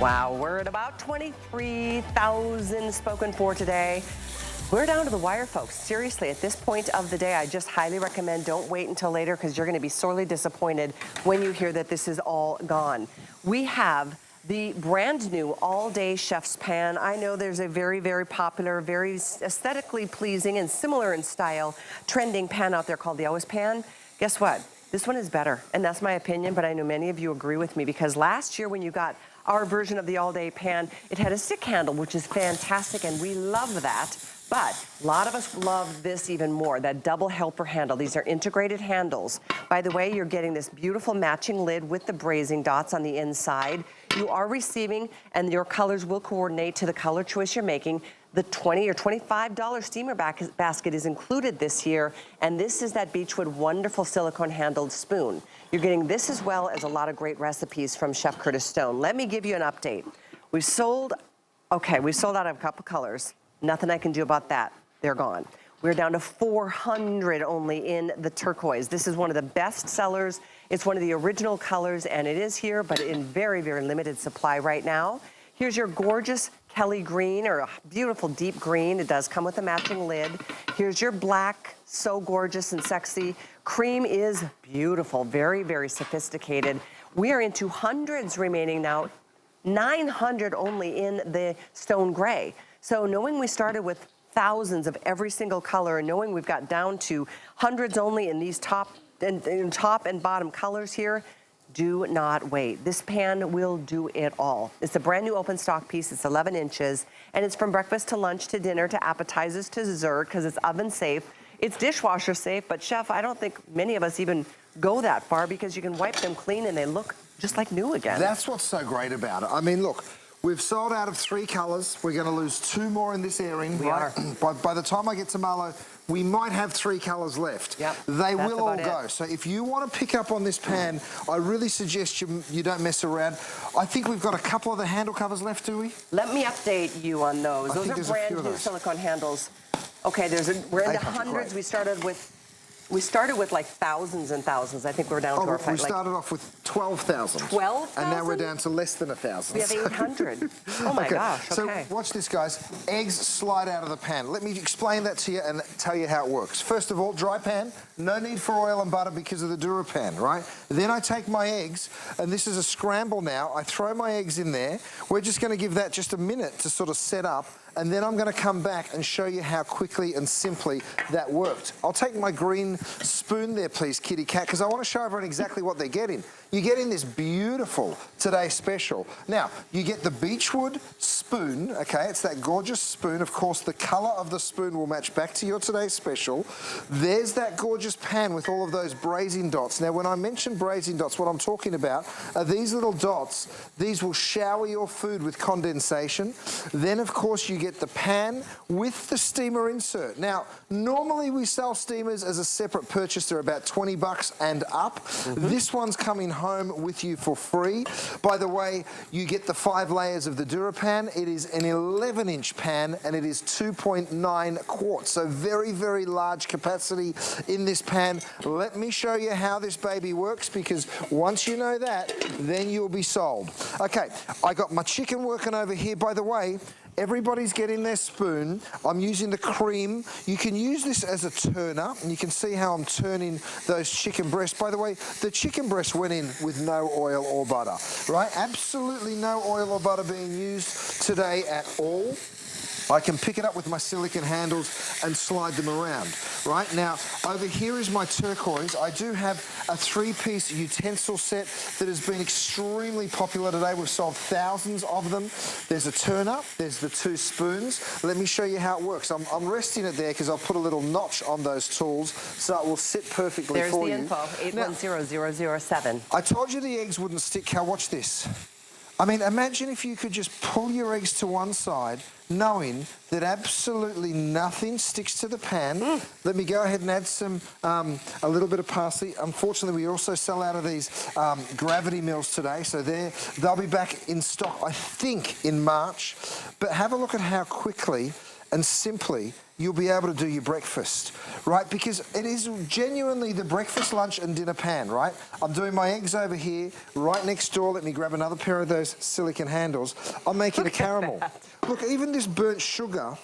Wow, we're at about 23,000 spoken for today. We're down to the wire, folks. Seriously, at this point of the day, I just highly recommend don't wait until later because you're going to be sorely disappointed when you hear that this is all gone. We have the brand new all-day chef's pan. I know there's a very, very popular, very aesthetically pleasing and similar in style trending pan out there called the Always Pan. Guess what? This one is better, and that's my opinion, but I know many of you agree with me because last year when you got our version of the all-day pan, it had a stick handle, which is fantastic, and we love that. But a lot of us love this even more, that double helper handle. These are integrated handles. By the way, you're getting this beautiful matching lid with the braising dots on the inside. You are receiving, and your colors will coordinate to the color choice you're making. The $20 or $25 steamer basket is included this year, and this is that Beechwood wonderful silicone-handled spoon. You're getting this as well as a lot of great recipes from Chef Curtis Stone. Let me give you an update. We sold out of a couple colors. Nothing I can do about that. They're gone. We're down to 400 only in the turquoise. This is one of the best sellers. It's one of the original colors, and it is here, but in very, very limited supply right now. Here's your gorgeous Kelly green, or a beautiful deep green. It does come with a matching lid. Here's your black, so gorgeous and sexy. Cream is beautiful, very, very sophisticated. We are into hundreds remaining now, 900 only in the stone gray. So knowing we started with thousands of every single color and knowing we've got down to hundreds only in these top and bottom colors here, do not wait. This pan will do it all. It's a brand new open stock piece. It's 11 inches, and it's from breakfast to lunch to dinner to appetizers to dessert because it's oven safe. It's dishwasher safe, but Chef, I don't think many of us even go that far because you can wipe them clean and they look just like new again. That's what's so great about it. I mean, look, we've sold out of 3 colors. We're going to lose 2 more in this airing. We are. By the time I get to Marlo, we might have 3 colors left. Yep, they will all go. It. So if you want to pick up on this pan, I really suggest you don't mess around. I think we've got a couple of the handle covers left, do we? Let me update you on those. Those are brand new silicone handles. Okay, we're into hundreds. We started with like thousands and thousands. I think we're down to our we started off with 12,000. 12,000? And now we're down to less than 1,000. We have 800. Oh my gosh, okay. So watch this, guys. Eggs slide out of the pan. Let me explain that to you and tell you how it works. First of all, dry pan. No need for oil and butter because of the DuraPan, right? Then I take my eggs, and this is a scramble now. I throw my eggs in there. We're just going to give that just a minute to sort of set up, and then I'm going to come back and show you how quickly and simply that worked. I'll take my green spoon there, please, kitty cat, because I want to show everyone exactly what they're getting. You're getting this beautiful Today Special. Now, you get the Beechwood spoon, okay? It's that gorgeous spoon. Of course, the color of the spoon will match back to your Today Special. There's that gorgeous pan with all of those braising dots. Now, when I mention braising dots, what I'm talking about are these little dots. These will shower your food with condensation. Then, of course, you get the pan with the steamer insert. Now, normally we sell steamers as a separate purchase. They're about 20 bucks and up. This one's coming home with you for free. By the way, you get the 5 layers of the DuraPan. It is an 11-inch pan, and it is 2.9 quarts. So very, very large capacity in this pan. Let me show you how this baby works, because once you know that, then you'll be sold. Okay, I got my chicken working over here. By the way, everybody's getting their spoon. I'm using the cream. You can use this as a turner, and you can see how I'm turning those chicken breasts. By the way, the chicken breast went in with no oil or butter, right? Absolutely no oil or butter being used today at all. I can pick it up with my silicone handles and slide them around. Right now, over here is my turquoise. I do have a 3-piece utensil set that has been extremely popular today. We've sold thousands of them. There's a turner, there's the 2 spoons. Let me show you how it works. I'm resting it there because I'll put a little notch on those tools so it will sit perfectly for you. There's the info, 810007. I told you the eggs wouldn't stick. Now watch this. I mean, imagine if you could just pull your eggs to one side, knowing that absolutely nothing sticks to the pan. Let me go ahead and add some, a little bit of parsley. Unfortunately, we also sell out of these gravity mills today, so they'll be back in stock, I think, in March. But have a look at how quickly and simply you'll be able to do your breakfast, right? Because it is genuinely the breakfast, lunch and dinner pan, right? I'm doing my eggs over here, right next door. Let me grab another pair of those silicone handles. I'm making a caramel. Look, even this burnt sugar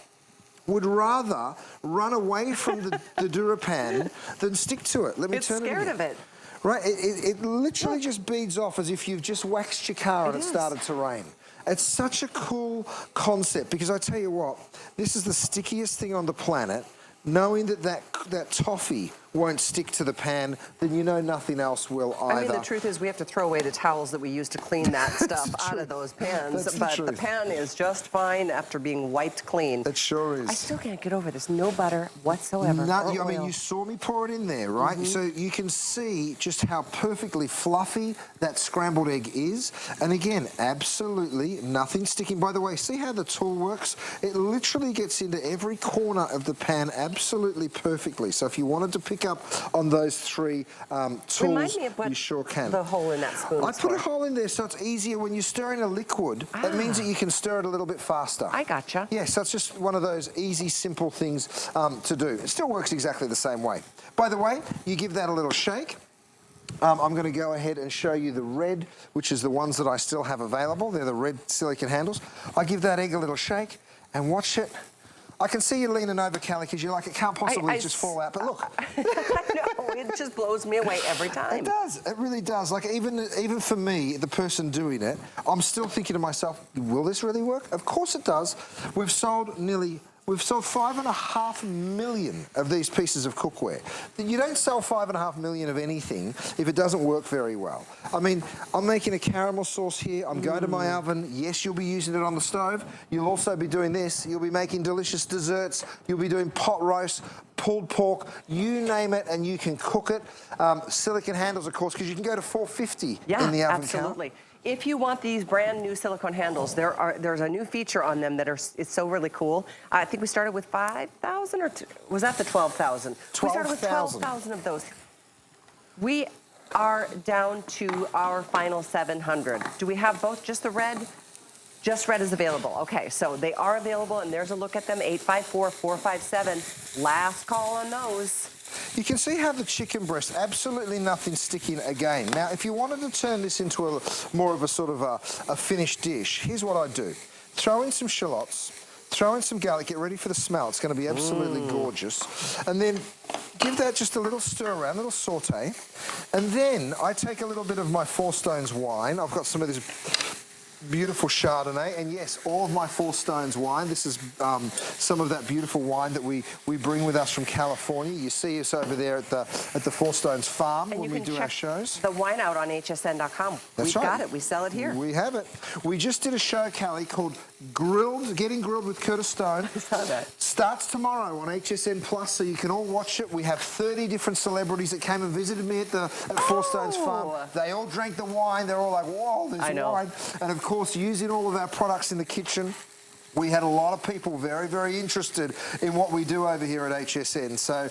would rather run away from the DuraPan than stick to it. Let me turn it again. It's scared of it. Right, it literally just beads off as if you've just waxed your car and it started to rain. It's such a cool concept because I tell you what, this is the stickiest thing on the planet. Knowing that toffee won't stick to the pan, then you know nothing else will either. I mean, the truth is we have to throw away the towels that we use to clean that stuff out of those pans. But the pan is just fine after being wiped clean. It sure is. I still can't get over this. No butter whatsoever. I mean, you saw me pour it in there, right? So you can see just how perfectly fluffy that scrambled egg is. And again, absolutely nothing sticking. By the way, see how the tool works? It literally gets into every corner of the pan absolutely perfectly. So if you wanted to pick up on those three tools, you sure can. The hole in that spoon. I put a hole in there so it's easier when you're stirring a liquid. That means that you can stir it a little bit faster. I gotcha. Yeah, so it's just one of those easy, simple things to do. It still works exactly the same way. By the way, you give that a little shake. I'm going to go ahead and show you the red, which is the ones that I still have available. They're the red silicone handles. I give that egg a little shake and watch it. I can see you leaning over, Callie, because you're like, it can't possibly just fall out. But look. I know, it just blows me away every time. It does. It really does. Like, even for me, the person doing it, I'm still thinking to myself, will this really work? Of course it does. We've sold 5.5 million of these pieces of cookware. You don't sell 5.5 million of anything if it doesn't work very well. I mean, I'm making a caramel sauce here. I'm going to my oven. Yes, you'll be using it on the stove. You'll also be doing this. You'll be making delicious desserts. You'll be doing pot roast, pulled pork, you name it, and you can cook it. Silicone handles, of course, because you can go to 450 in the oven. Absolutely. If you want these brand new silicone handles, there's a new feature on them that it's so really cool. I think we started with 5,000 or was that the 12,000? 12,000. We started with 12,000 of those. We are down to our final 700. Do we have both? Just the red? Just red is available. Okay, so they are available, and there's a look at them. 854-457. Last call on those. You can see how the chicken breast, absolutely nothing sticking again. Now, if you wanted to turn this into more of a sort of a finished dish, here's what I do. Throw in some shallots, throw in some garlic, get ready for the smell. It's going to be absolutely gorgeous. And then give that just a little stir around, a little saute. And then I take a little bit of my Four Stones wine. I've got some of this beautiful Chardonnay, and yes, all of my Four Stones wine. This is some of that beautiful wine that we bring with us from California. You see us over there at the Four Stones farm when we do our shows. The wine out on hsn.com. We've got it. We sell it here. We have it. We just did a show, Callie, called Getting Grilled with Curtis Stone. I saw that. Starts tomorrow on HSN Plus, so you can all watch it. We have 30 different celebrities that came and visited me at Four Stones farm. They all drank the wine. They're all like, whoa, there's wine. And of course, using all of our products in the kitchen, we had a lot of people very, very interested in what we do over here at HSN. So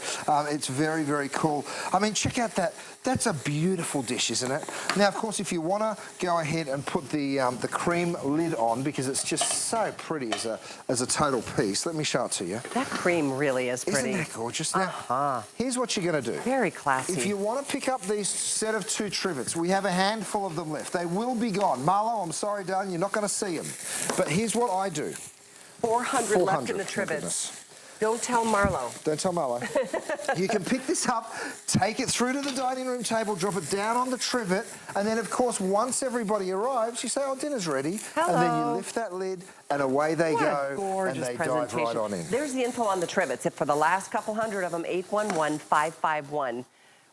it's very, very cool. I mean, check out that. That's a beautiful dish, isn't it? Now, of course, if you want to go ahead and put the cream lid on, because it's just so pretty as a total piece. Let me show it to you. That cream really is pretty. Isn't that gorgeous? Now, here's what you're going to do. Very classy. If you want to pick up these set of 2 trivets, we have a handful of them left. They will be gone. Marlo, I'm sorry, darling, you're not going to see them. But here's what I do. 400 left in the trivets. Don't tell Marlo. Don't tell Marlo. You can pick this up, take it through to the dining room table, drop it down on the trivet, and then, of course, once everybody arrives, you say, oh, dinner's ready. Hello. And then you lift that lid, and away they go, gorgeous and they dive right on in. There's the info on the trivets. For the last couple hundred of them, 811-551.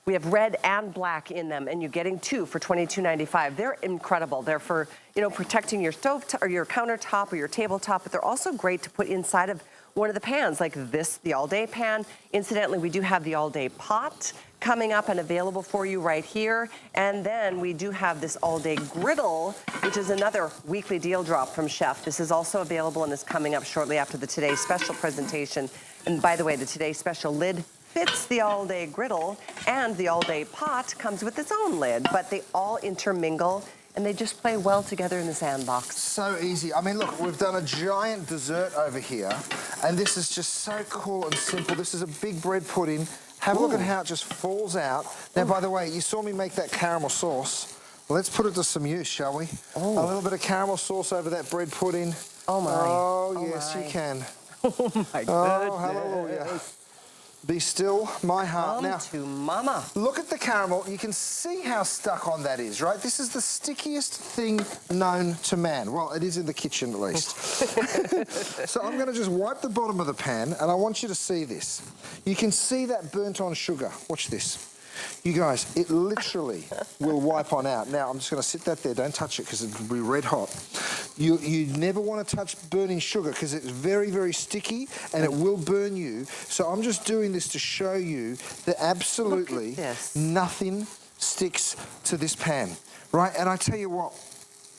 We have red and black in them, and you're getting 2 for $22.95. They're incredible. They're for, protecting your stove or your countertop or your tabletop, but they're also great to put inside of one of the pans, like this, the all-day pan. Incidentally, we do have the all-day pot coming up and available for you right here. And then we do have this all-day griddle, which is another weekly deal drop from Chef. This is also available and is coming up shortly after the Today Special presentation. And by the way, the Today Special lid fits the all-day griddle, and the all-day pot comes with its own lid, but they all intermingle and they just play well together in the sandbox. So easy. I mean, look, we've done a giant dessert over here, and this is just so cool and simple. This is a big bread pudding. Have a look at how it just falls out. Now, by the way, you saw me make that caramel sauce. Let's put it to some use, shall we? A little bit of caramel sauce over that bread pudding. Oh, my. Oh, yes, you can. Oh, my goodness. Oh, hallelujah. Be still, my heart. Come Now, to mama. look at the caramel. You can see how stuck on that is, right? This is the stickiest thing known to man. Well, it is in the kitchen, at least. So I'm going to just wipe the bottom of the pan, and I want you to see this. You can see that burnt-on sugar. Watch this. You guys, it literally will wipe on out. Now, I'm just going to sit that there. Don't touch it because it'll be red hot. You never want to touch burning sugar because it's very, very sticky and it will burn you. So I'm just doing this to show you that absolutely nothing sticks to this pan, right? And I tell you what,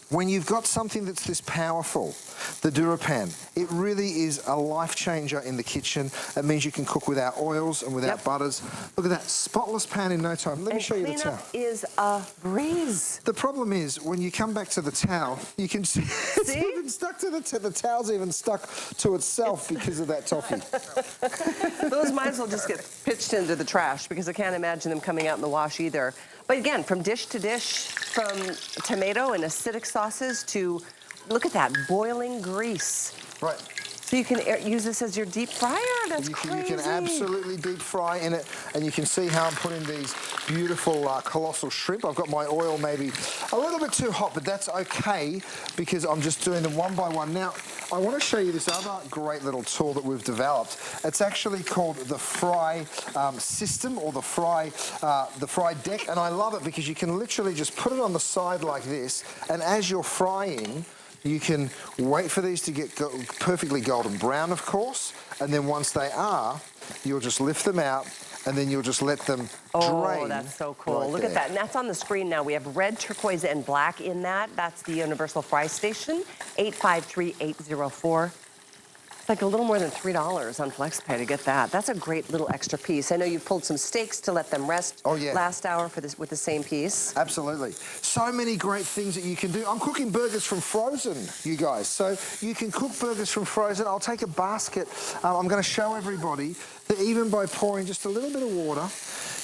when you've got something that's this powerful, the DuraPan, it really is a life changer in the kitchen. It means you can cook without oils and without butters. Look at that, spotless pan in no time. Let me show you the towel. Cleanup is a breeze. The problem is, when you come back to the towel, you can see it's even stuck to the towel's even stuck to itself because of that toffee. Those might as well just get pitched into the trash because I can't imagine them coming out in the wash either. But again, from dish to dish, from tomato and acidic sauces to, look at that, boiling grease. Right. So you can use this as your deep fryer? That's crazy. You can absolutely deep fry in it, and you can see how I'm putting these beautiful colossal shrimp. I've got my oil maybe a little bit too hot, but that's okay because I'm just doing them one by one. Now, I want to show you this other great little tool that we've developed. It's actually called the fry system, or the fry deck, and I love it because you can literally just put it on the side like this, and as you're frying, you can wait for these to get perfectly golden brown, of course, and then once they are, you'll just lift them out, and then you'll just let them drain. Oh, that's so cool. Right Look there. at that. And that's on the screen now. We have red, turquoise, and black in that. That's the Universal Fry Station, 853-804. It's like a little more than $3 on FlexPay to get that. That's a great little extra piece. I know you've pulled some steaks to let them rest last hour for this with the same piece. Absolutely. So many great things that you can do. I'm cooking burgers from frozen, you guys. So you can cook burgers from frozen. I'll take a basket. I'm going to show everybody that even by pouring just a little bit of water,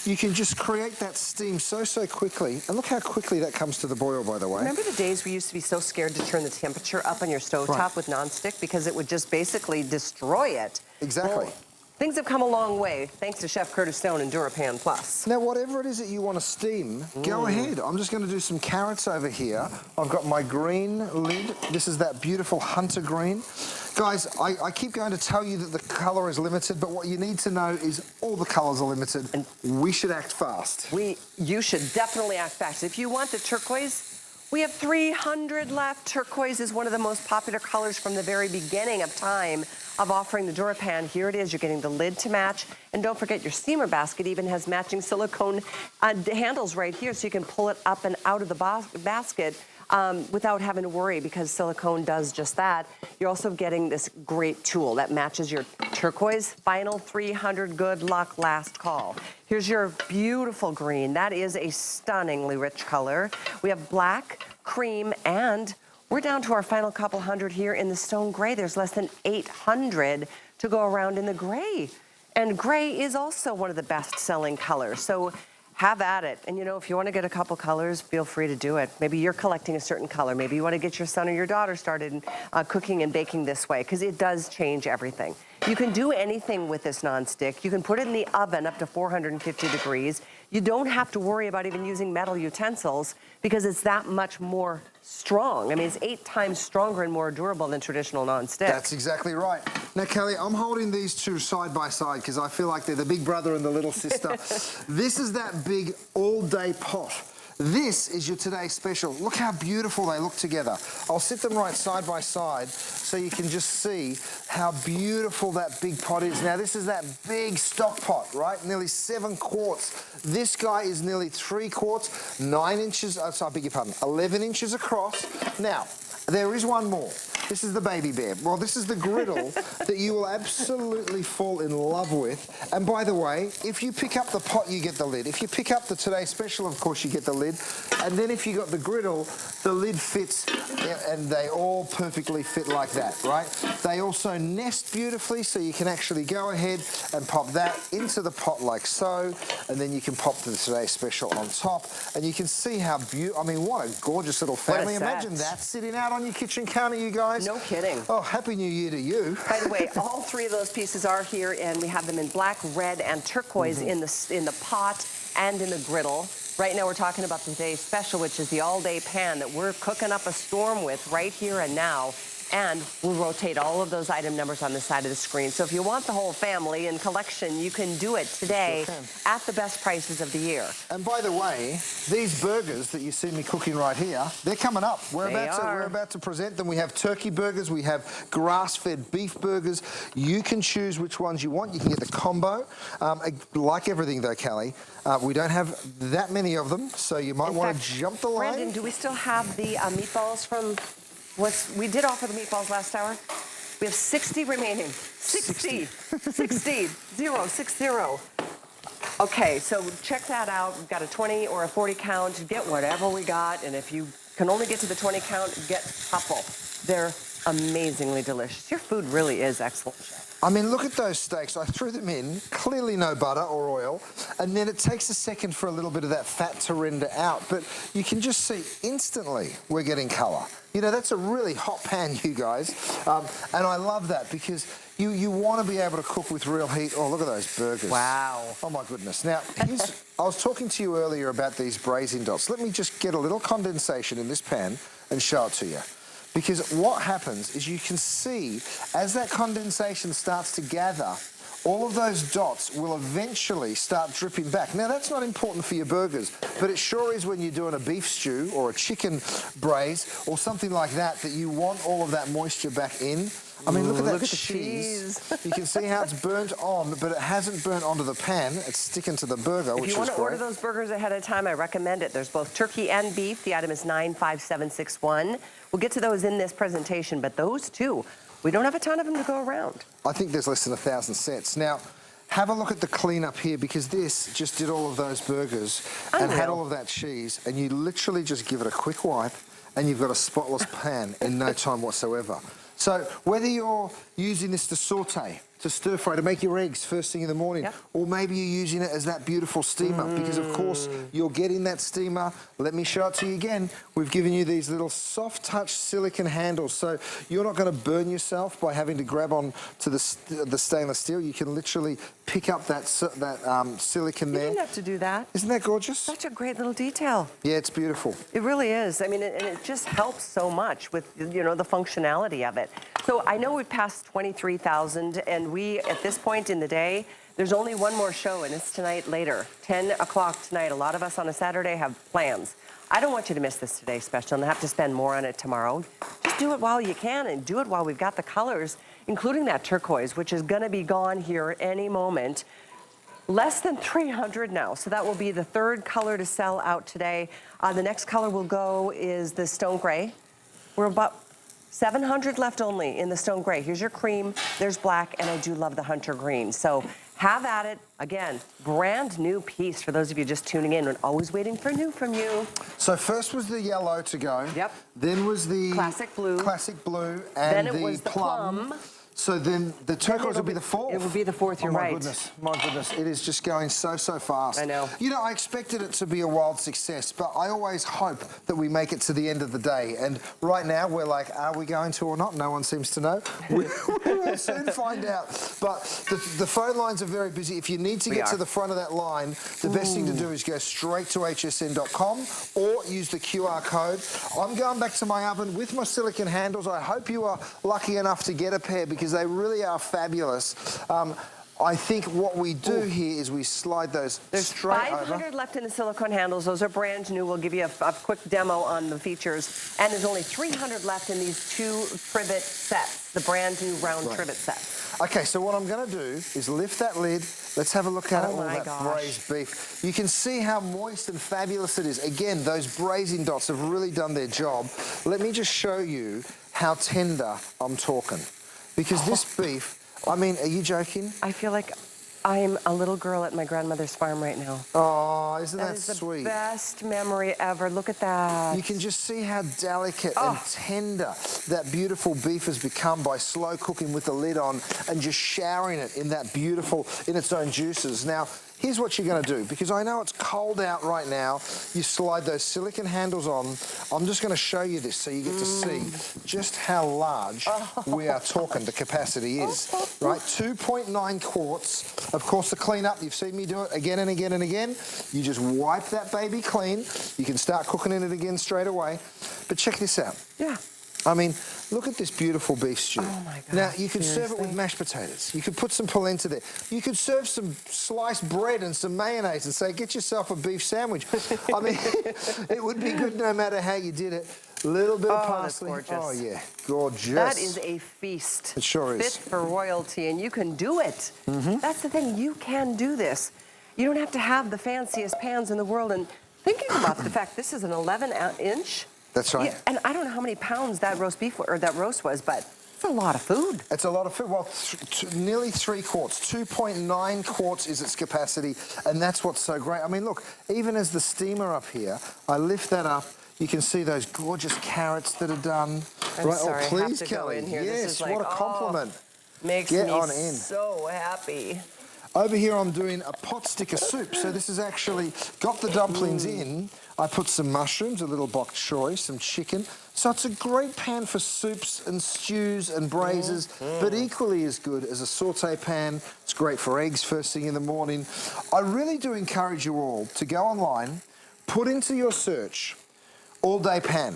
you can just create that steam so quickly. And look how quickly that comes to the boil, by the way. Remember the days we used to be so scared to turn the temperature up on your stovetop with nonstick because it would just basically destroy it? Exactly. Well, things have come a long way thanks to Chef Curtis Stone and DuraPan Plus. Now, whatever it is that you want to steam, go ahead. I'm just going to do some carrots over here. I've got my green lid. This is that beautiful hunter green. Guys, I keep going to tell you that the colour is limited, but what you need to know is all the colours are limited, and we should act fast. You should definitely act fast. If you want the turquoise, we have 300 left. Turquoise is one of the most popular colors from the very beginning of time of offering the DuraPan. Here it is. You're getting the lid to match. And don't forget, your steamer basket even has matching silicone handles right here, so you can pull it up and out of the basket without having to worry, because silicone does just that. You're also getting this great tool that matches your turquoise. Final 300, good luck, last call. Here's your beautiful green. That is a stunningly rich color. We have black, cream, and we're down to our final couple hundred here in the stone gray. There's less than 800 to go around in the gray. And gray is also one of the best-selling colors. So have at it. And you know, if you want to get a couple colors, feel free to do it. Maybe you're collecting a certain color. Maybe you want to get your son or your daughter started cooking and baking this way, because it does change everything. You can do anything with this nonstick. You can put it in the oven up to 450 degrees. You don't have to worry about even using metal utensils because it's that much more strong. I mean, it's 8 times stronger and more durable than traditional nonstick. That's exactly right. Now, Kelly, I'm holding these two side by side because I feel like they're the big brother and the little sister. This is that big all-day pot. This is your today special. Look how beautiful they look together. I'll sit them right side by side so you can just see how beautiful that big pot is. Now, this is that big stock pot, right? Nearly 7 quarts. This guy is nearly 3 quarts, 9 inches, I beg your pardon, 11 inches across. Now, there is one more. This is the baby bear. Well, this is the griddle that you will absolutely fall in love with. And by the way, if you pick up the pot, you get the lid. If you pick up the Today Special, of course, you get the lid. And then if you got the griddle, the lid fits, and they all perfectly fit like that, right? They also nest beautifully, so you can actually go ahead and pop that into the pot like so, and then you can pop the Today Special on top, and you can see how beautiful. I mean, what a gorgeous little family. Imagine that sitting out on your kitchen counter, you guys. No kidding. Oh, Happy New Year to you. By the way, all three of those pieces are here, and we have them in black, red, and turquoise in the pot and in the griddle. Right now we're talking about today's special, which is the all-day pan that we're cooking up a storm with right here and now. And we'll rotate all of those item numbers on the side of the screen. So if you want the whole family in collection, you can do it today at the best prices of the year. And by the way, these burgers that you see me cooking right here, they're coming up. We're about to present them. We have turkey burgers. We have grass-fed beef burgers. You can choose which ones you want. You can get the combo. Like everything, though, Callie, we don't have that many of them, so you might want to jump the line. Brandon, do we still have the meatballs from... we did offer the meatballs last hour. We have 60 remaining. 60. 60. 60. Okay, so check that out. We've got a 20 or a 40 count. Get whatever we got. And if you can only get to the 20 count, get a couple. They're amazingly delicious. Your food really is excellent, Chef. I mean, look at those steaks. I threw them in, clearly no butter or oil, and then it takes a second for a little bit of that fat to render out. But you can just see instantly we're getting colour. You know, that's a really hot pan, you guys. And I love that because you want to be able to cook with real heat. Oh, look at those burgers. Wow. Oh, my goodness. Now, I was talking to you earlier about these braising dots. Let me just get a little condensation in this pan and show it to you. Because what happens is you can see, as that condensation starts to gather, all of those dots will eventually start dripping back. Now, that's not important for your burgers, but it sure is when you're doing a beef stew or a chicken braise or something like that, that you want all of that moisture back in. I mean, look at that cheese. You can see how it's burnt on, but it hasn't burnt onto the pan. It's sticking to the burger, which is great. If you want to order those burgers ahead of time, I recommend it. There's both turkey and beef. The item is 95761. We'll get to those in this presentation, but those two, we don't have a ton of them to go around. I think there's less than 1,000 sets. Now, have a look at the cleanup here, because this just did all of those burgers and had all of that cheese, and you literally just give it a quick wipe, and you've got a spotless pan in no time whatsoever. So whether you're using this to saute, to stir fry, to make your eggs first thing in the morning, or maybe you're using it as that beautiful steamer, because of course you're getting that steamer. Let me show it to you again. We've given you these little soft touch silicone handles, so you're not going to burn yourself by having to grab on to the stainless steel. You can literally pick up that silicone there. You didn't have to do that. Isn't that gorgeous? Such a great little detail. Yeah, it's beautiful. It really is. I mean, and it just helps so much with, you know, the functionality of it. So I know we've passed 23,000, and we, at this point in the day, there's only one more show, and it's tonight later, 10 o'clock tonight. A lot of us on a Saturday have plans. I don't want you to miss this today's special and have to spend more on it tomorrow. Just do it while you can, and do it while we've got the colors, including that turquoise, which is going to be gone here any moment. Less than 300 now, so that will be the third color to sell out today. The next color we'll go is the stone gray. We're about 700 left only in the stone gray. Here's your cream, there's black, and I do love the hunter green. So have at it. Again, brand new piece for those of you just tuning in and always waiting for new from you. So first was the yellow to go. Yep. Then was the classic blue. And then it was the plum. So then the turquoise will be the fourth. It will be the fourth, you're right. My goodness, it is just going so fast. I know. You know, I expected it to be a wild success, but I always hope that we make it to the end of the day. And right now, we're like, are we going to or not? No one seems to know. We will soon find out. But the phone lines are very busy. If you need to get to the front of that line, the best thing to do is go straight to hsn.com or use the QR code. I'm going back to my oven with my silicone handles. I hope you are lucky enough to get a pair, because they really are fabulous. I think what we do here is we slide those straight over. There's 500 left in the silicone handles. Those are brand new. We'll give you a quick demo on the features. And there's only 300 left in these two trivet sets, the brand new round trivet set. Okay, so what I'm going to do is lift that lid. Let's have a look at it. All that braised beef. You can see how moist and fabulous it is. Again, those braising dots have really done their job. Let me just show you how tender I'm talking. Because this beef, I mean, are you joking? I feel like I'm a little girl at my grandmother's farm right now. Oh, isn't that That is sweet? the best memory ever. Look at that. You can just see how delicate and tender that beautiful beef has become by slow cooking with the lid on and just showering it in that beautiful, in its own juices. Now, here's what you're going to do, because I know it's cold out right now. You slide those silicone handles on. I'm just going to show you this so you get to see just how large we are talking the capacity is, right? 2.9 quarts. Of course, the cleanup, you've seen me do it again and again and again. You just wipe that baby clean. You can start cooking in it again straight away. But check this out. Yeah. I mean, look at this beautiful beef stew. Oh my God. Now, you could serve it with mashed potatoes. You could put some polenta there. You could serve some sliced bread and some mayonnaise and say, get yourself a beef sandwich. I mean, it would be good no matter how you did it. A little bit of parsley. That's gorgeous. Oh, yeah, gorgeous. That is a feast. It sure is. Fit for royalty, and you can do it. That's the thing, you can do this. You don't have to have the fanciest pans in the world. And thinking about the fact this is an 11-inch. That's right. Yeah, and I don't know how many pounds that roast beef or that roast was, but it's a lot of food. It's a lot of food. Well, nearly 3 quarts. 2.9 quarts is its capacity, and that's what's so great. I mean, look, even as the steamer up here, I lift that up. You can see those gorgeous carrots that are done. I'm right? sorry, oh, please, I have to Kelly. go in here. Yes, This is like, what a compliment. Makes Get me on in. so happy. Over here, I'm doing a pot sticker soup. So this has actually got the dumplings in. I put some mushrooms, a little bok choy, some chicken. So it's a great pan for soups and stews and braises, but equally as good as a saute pan. It's great for eggs first thing in the morning. I really do encourage you all to go online, put into your search all-day pan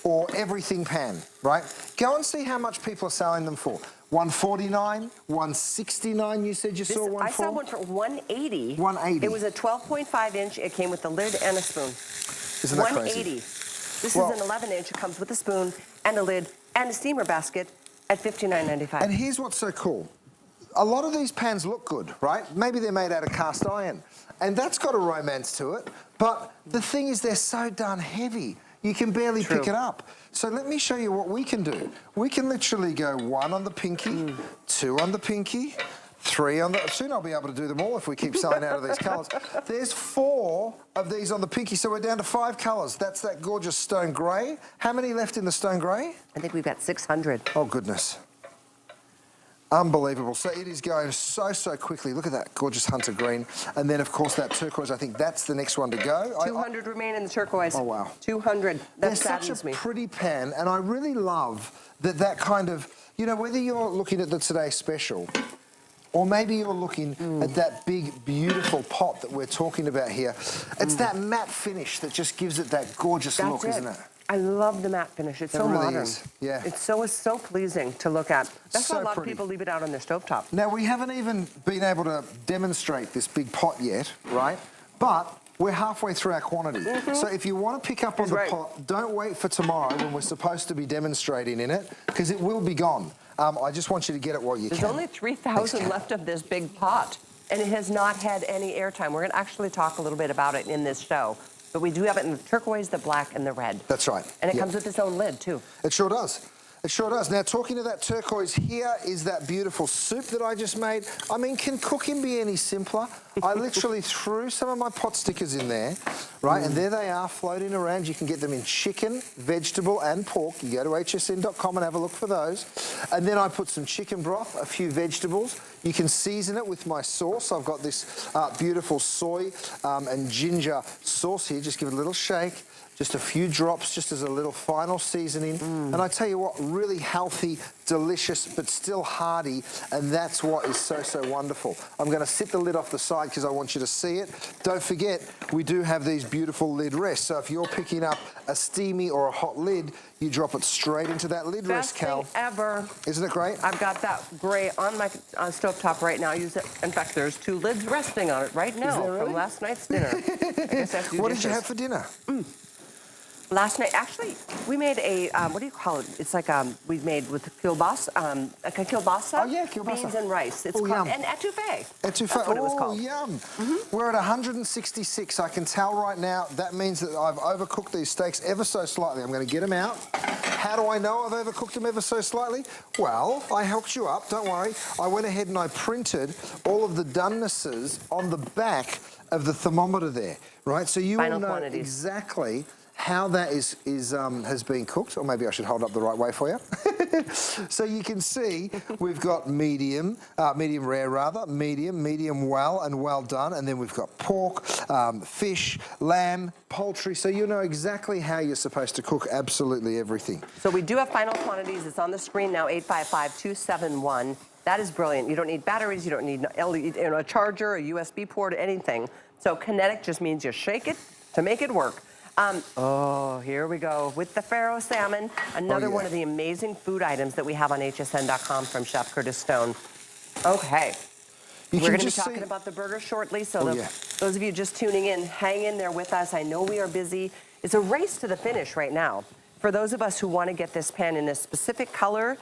or everything pan, right? Go and see how much people are selling them for. $149, $169, you said you saw one for? I saw one for $180. $180. It was a 12.5-inch. It came with the lid and a spoon. Isn't that $180. crazy? This is an 11-inch. It comes with a spoon and a lid and a steamer basket at $59.95. And here's what's so cool. A lot of these pans look good, right? Maybe they're made out of cast iron. And that's got a romance to it. But the thing is, they're so darn heavy. You can barely pick it up. So let me show you what we can do. We can literally go 1 on the pinky, 2 on the pinky, 3 on the... Soon I'll be able to do them all if we keep selling out of these colours. There's 4 of these on the pinky, so we're down to 5 colours. That's that gorgeous stone grey. How many left in the stone grey? I think we've got 600. Oh, goodness. Unbelievable. So it is going so, so quickly. Look at that gorgeous hunter green. And then, of course, that turquoise, I think that's the next one to go. 200 remain in the turquoise. Oh, wow. 200. That saddens saddens me. Such a pretty pan, and I really love that kind of, you know, whether you're looking at the Today Special or maybe you're looking at that big, beautiful pot that we're talking about here, it's that matte finish that just gives it that gorgeous look, isn't it? I love the matte finish. It's so really modern. is. Yeah. It's so pleasing to look at. That's So why a lot pretty. of people leave it out on their stovetop. Now, we haven't even been able to demonstrate this big pot yet, right? But we're halfway through our quantity. So if you want to pick up on the pot, don't wait for tomorrow when we're supposed to be demonstrating in it, because it will be gone. I just want you to get it while you can. There's only 3,000 left of this big pot, and it has not had any airtime. We're going to actually talk a little bit about it in this show. But we do have it in the turquoise, the black, and the red. That's right. And it comes with its own lid, too. It sure does. It sure does. Now, talking to that turquoise, here is that beautiful soup that I just made. I mean, can cooking be any simpler? I literally threw some of my pot stickers in there, right? And there they are floating around. You can get them in chicken, vegetable, and pork. You go to hsn.com and have a look for those. And then I put some chicken broth, a few vegetables. You can season it with my sauce. I've got this beautiful soy and ginger sauce here. Just give it a little shake. Just a few drops, just as a little final seasoning. And I tell you what, really healthy, delicious, but still hearty, and that's what is so, so wonderful. I'm going to sit the lid off the side because I want you to see it. Don't forget, we do have these beautiful lid rests. So if you're picking up a steamy or a hot lid, you drop it straight into that lid rest, Cal. Best thing ever. Isn't it great? I've got that gray on my stovetop right now. Use it. In fact, there's 2 lids resting on it right now from last night's dinner. I guess I have to do What dishes. did you have for dinner? Last night, actually, we made a, what do you call it? It's like we made with kielbasa, like a kielbasa. Oh, yeah, kielbasa. Beans and rice. It's called, and etouffee. Etouffee. That's what it was called. Yum. We're at 166. I can tell right now that means that I've overcooked these steaks ever so slightly. I'm going to get them out. How do I know I've overcooked them ever so slightly? Well, I helped you up, don't worry. I went ahead and I printed all of the donenesses on the back of the thermometer there, right? So you will know exactly how that has been cooked, or maybe I should hold up the right way for you. So you can see we've got medium, medium rare rather, medium well and well done, and then we've got pork, fish, lamb, poultry, so you know exactly how you're supposed to cook absolutely everything. So we do have final quantities. It's on the screen now, 855-271. That is brilliant. You don't need batteries, you don't need a charger, a USB port, anything. So kinetic just means you shake it to make it work. Oh, here we go with the Pharaoh salmon, another one of the amazing food items that we have on hsn.com from Chef Curtis Stone. Okay, we're going to be talking about the burger shortly, so those of you just tuning in, hang in there with us. I know we are busy. It's a race to the finish right now. For those of us who want to get this pan in a specific color,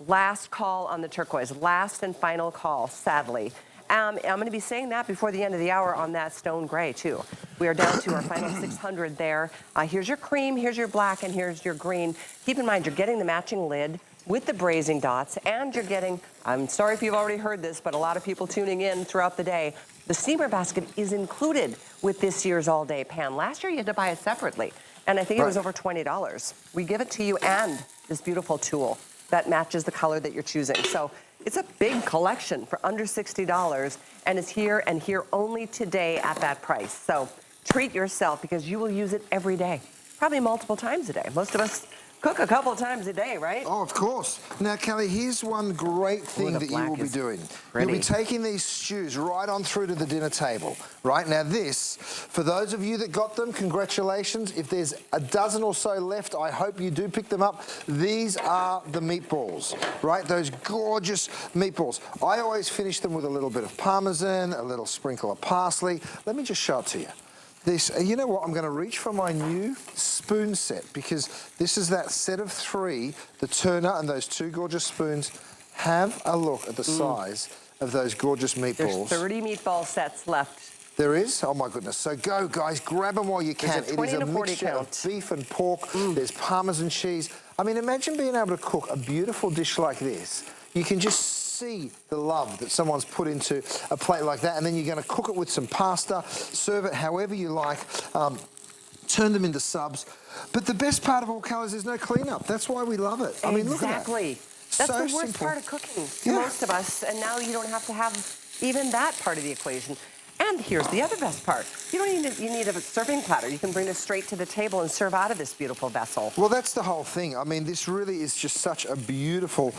last call on the turquoise, last and final call, sadly. I'm going to be saying that before the end of the hour on that stone gray, too. We are down to our final 600 there. Here's your cream, here's your black, and here's your green. Keep in mind, you're getting the matching lid with the braising dots, and you're getting, I'm sorry if you've already heard this, but a lot of people tuning in throughout the day, the steamer basket is included with this year's all-day pan. Last year, you had to buy it separately, and I think it was over $20. We give it to you and this beautiful tool that matches the color that you're choosing. So it's a big collection for under $60, and it's here and here only today at that price. So treat yourself because you will use it every day, probably multiple times a day. Most of us cook a couple of times a day, right? Oh, of course. Now, Kelly, here's one great thing that you will be doing. You'll be taking these stews right on through to the dinner table, right? Now, this, for those of you that got them, congratulations. If there's a dozen or so left, I hope you do pick them up. These are the meatballs, right? Those gorgeous meatballs. I always finish them with a little bit of Parmesan, a little sprinkle of parsley. Let me just show it to you. This, you know what, I'm going to reach for my new spoon set because this is that set of 3, the turner and those 2 gorgeous spoons. Have a look at the size of those gorgeous meatballs. There's 30 meatball sets left. There is? Oh my goodness. So go, guys, grab them while you can. It is a mixture of beef and pork. There's Parmesan cheese. I mean, imagine being able to cook a beautiful dish like this. You can just see the love that someone's put into a plate like that, and then you're going to cook it with some pasta, serve it however you like, turn them into subs. But the best part of all, Kelly, is there's no cleanup. That's why we love it. I mean, look at that. That's the worst part of cooking to most of us, and now you don't have to have even that part of the equation. And here's the other best part. You don't need you need a serving platter. You can bring this straight to the table and serve out of this beautiful vessel. Well, that's the whole thing. I mean, this really is just such a beautiful...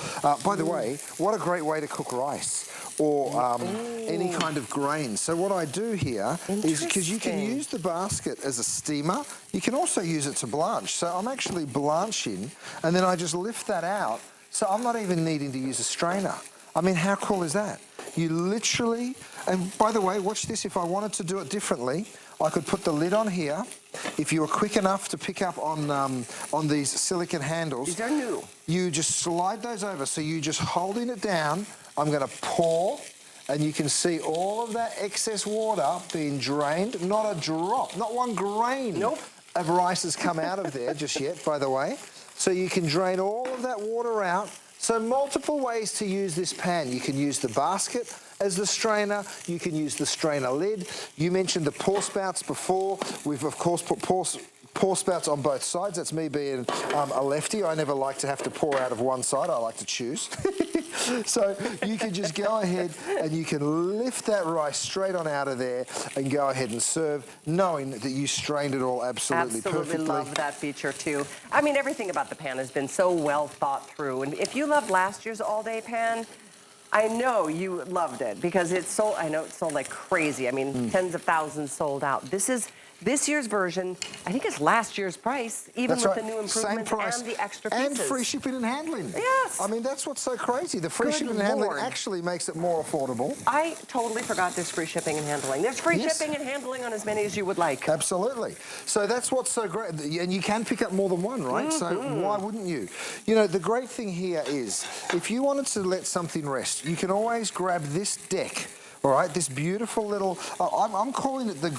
by the way, what a great way to cook rice or any kind of grain. So what I do here is, because you can use the basket as a steamer, you can also use it to blanch. So I'm actually blanching, and then I just lift that out. So I'm not even needing to use a strainer. I mean, how cool is that? You literally, and by the way, watch this, if I wanted to do it differently, I could put the lid on here. If you were quick enough to pick up on these silicone handles. These are new. You just slide those over, so you just holding it down. I'm gonna pour, and you can see all of that excess water being drained. Not a drop, not one grain of rice has come out of there just yet, by the way. So you can drain all of that water out. So multiple ways to use this pan. You can use the basket as the strainer. You can use the strainer lid. You mentioned the pour spouts before. We've, of course, put pour spouts on both sides. That's me being a lefty. I never like to have to pour out of one side. I like to choose. So you can just go ahead and you can lift that rice straight on out of there and go ahead and serve, knowing that you strained it all absolutely perfectly. Absolutely love that feature too. I mean, everything about the pan has been so well thought through. And if you loved last year's all-day pan, I know you loved it because it sold, I know it sold like crazy. I mean, tens of thousands sold out. This year's version, I think it's last year's price, even with the new improvements and the extra pieces. And free shipping and handling. Yes. I mean, that's what's so crazy. The free shipping and handling actually makes it more affordable. I totally forgot there's free shipping and handling. There's free shipping and handling on as many as you would like. Absolutely. So that's what's so great. And you can pick up more than one, right? So why wouldn't you? You know, the great thing here is, if you wanted to let something rest, you can always grab this deck. All right, this beautiful little, I'm calling it the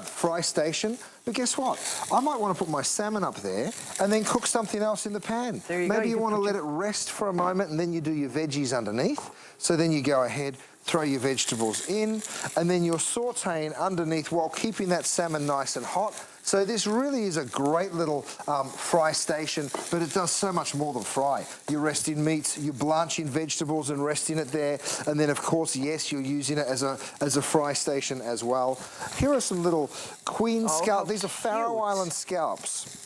fry station, But guess what? I might want to put my salmon up there and then cook something else in the pan. There you go. Maybe you want to let it rest for a moment and then you do your veggies underneath. So then you go ahead, throw your vegetables in, and then you're sauteing underneath while keeping that salmon nice and hot. So this really is a great little fry station, but it does so much more than fry. You're resting meats, you're blanching vegetables and resting it there, and then of course, yes, you're using it as a fry station as well. Here are some little queen scallops. These are Faroe Island scallops.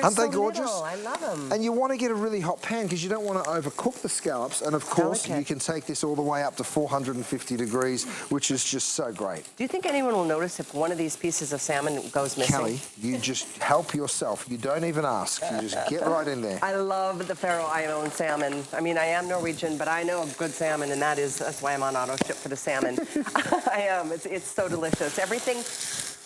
Aren't they gorgeous? Little. I love them. And you want to get a really hot pan because you don't want to overcook the scallops. And of course, you can take this all the way up to 450 degrees, which is just so great. Do you think anyone will notice if one of these pieces of salmon goes missing? Kelly, you just help yourself. You don't even ask. You just get right in there. I love the Faroe Island salmon. I mean, I am Norwegian, but I know a good salmon, and that's why I'm on auto ship for the salmon. I am. It's so delicious. Everything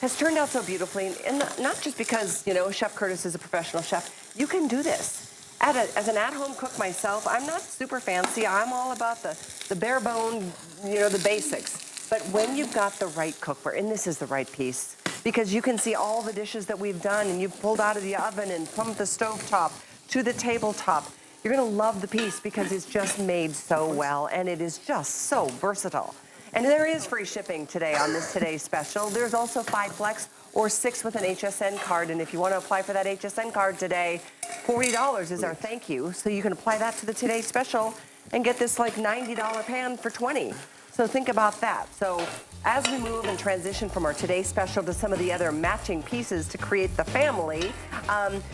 has turned out so beautifully, and not just because, you know, Chef Curtis is a professional chef. You can do this. As an at-home cook myself, I'm not super fancy. I'm all about the bare bone, you know, the basics. But when you've got the right cookware, and this is the right piece, because you can see all the dishes that we've done, and you've pulled out of the oven and from the stovetop to the tabletop, you're gonna love the piece because it's just made so well, and it is just so versatile. And there is free shipping today on this Today's Special. There's also 5 Flex or 6 with an HSN card. And if you want to apply for that HSN card today, $40 is our thank you. So you can apply that to the Today's Special and get this like $90 pan for $20. So think about that. So as we move and transition from our Today's Special to some of the other matching pieces to create the family,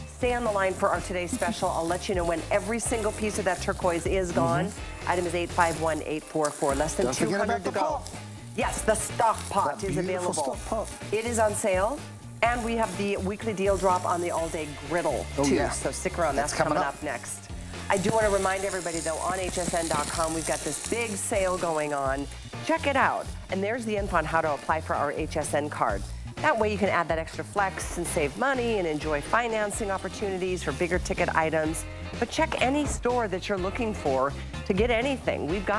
stay on the line for our Today's Special. I'll let you know when every single piece of that turquoise is gone. Item is 851844. Less than 200 to go. Yes, the stock pot is available. Stock pot. It is on sale. And we have the weekly deal drop on the all-day griddle, too. Yeah. So stick around. That's coming up next. I do want to remind everybody, though, on hsn.com, we've got this big sale going on. Check it out. And there's the info on how to apply for our HSN card. That way you can add that extra flex and save money and enjoy financing opportunities for bigger ticket items. But check any store that you're looking for to get anything. We've got